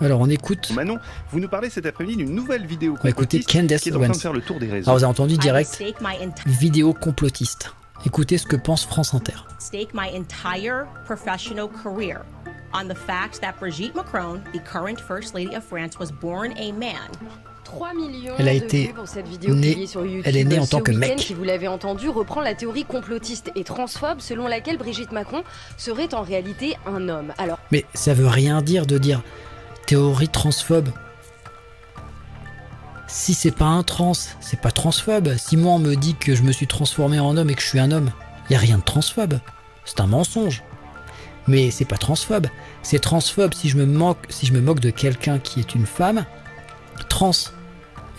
Alors on écoute. Manon, vous nous parlez cet après-midi d'une nouvelle vidéo On va écouter complotiste Candace qui est en train de Owens. faire le tour des réseaux. Alors vous avez entendu direct, vidéo complotiste. Écoutez ce que pense France Inter. Stake my entire professional career on the fact that Brigitte Macron, the current First Lady of France, was born a man. 3 millions Elle a de été vues pour cette vidéo née- publiée sur YouTube. elle est née en ce tant que week-end, mec. Qui, vous l'avez entendu, reprend la théorie complotiste et transphobe selon laquelle Brigitte Macron serait en réalité un homme. Alors, Mais ça veut rien dire de dire théorie transphobe. Si c'est pas un trans, c'est pas transphobe. Si moi on me dit que je me suis transformé en homme et que je suis un homme, y a rien de transphobe. C'est un mensonge. Mais c'est pas transphobe. C'est transphobe si je me moque de quelqu'un qui est une femme trans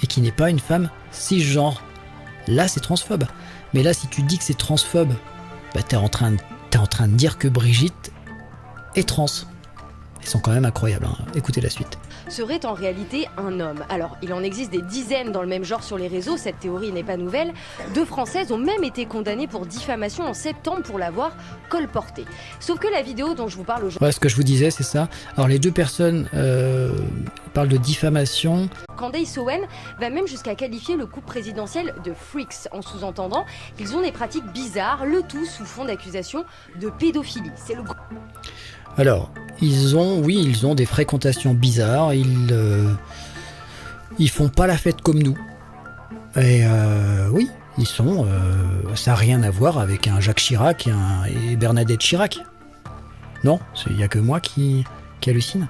et qui n'est pas une femme cisgenre. Là c'est transphobe. Mais là si tu dis que c'est transphobe, bah t'es en train de dire que Brigitte est trans. Ils sont quand même incroyables, hein. Écoutez la suite. serait en réalité un homme. Alors, il en existe des dizaines dans le même genre sur les réseaux, cette théorie n'est pas nouvelle. 2 Françaises ont même été condamnées pour diffamation en septembre pour l'avoir colportée. Sauf que la vidéo dont je vous parle aujourd'hui, Ouais, ce que je vous disais, c'est ça. Alors les deux personnes parlent de diffamation. Candace Owens va même jusqu'à qualifier le couple présidentiel de freaks, en sous-entendant qu'ils ont des pratiques bizarres, le tout sous fond d'accusation de pédophilie. C'est le Alors, ils ont des fréquentations bizarres. Ils font pas la fête comme nous. Et oui, ils sont. Ça n'a rien à voir avec un Jacques Chirac et Bernadette Chirac. Non, il y a que moi qui hallucine.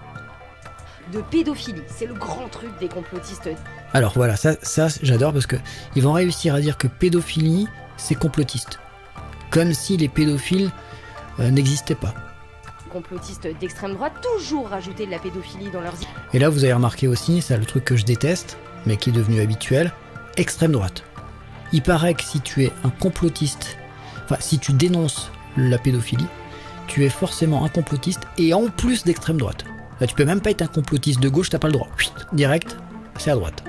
de pédophilie. C'est le grand truc des complotistes. Alors voilà, ça j'adore parce que ils vont réussir à dire que pédophilie, c'est complotiste. Comme si les pédophiles n'existaient pas. Complotistes d'extrême droite, toujours rajouter de la pédophilie dans leurs... Et là, vous avez remarqué aussi, c'est le truc que je déteste, mais qui est devenu habituel, extrême droite. Il paraît que si tu es un complotiste, enfin si tu dénonces la pédophilie, tu es forcément un complotiste et en plus d'extrême droite. Là, tu peux même pas être un complotiste de gauche, t'as pas le droit. Chut, direct, c'est à droite.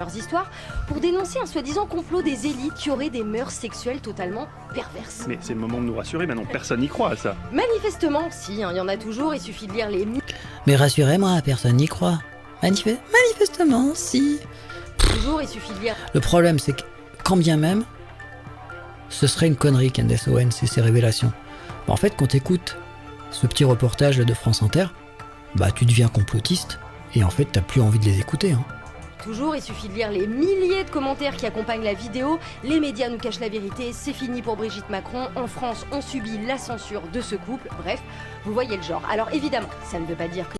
leurs histoires pour dénoncer un soi-disant complot des élites qui auraient des mœurs sexuelles totalement perverses. Mais c'est le moment de nous rassurer, Manon, personne n'y croit à ça. Manifestement, si, hein, il y en a toujours, il suffit de lire les Mais rassurez-moi, personne n'y croit. Manifestement, si. toujours, il suffit de lire Le problème, c'est que, quand bien même, ce serait une connerie, Candace Owens et ses révélations. En fait, quand t'écoutes ce petit reportage là de France Inter, bah tu deviens complotiste, et en fait, t'as plus envie de les écouter, hein. toujours, il suffit de lire les milliers de commentaires qui accompagnent la vidéo. Les médias nous cachent la vérité, c'est fini pour Brigitte Macron. En France, on subit la censure de ce couple. Bref, vous voyez le genre. Alors évidemment, ça ne veut pas dire que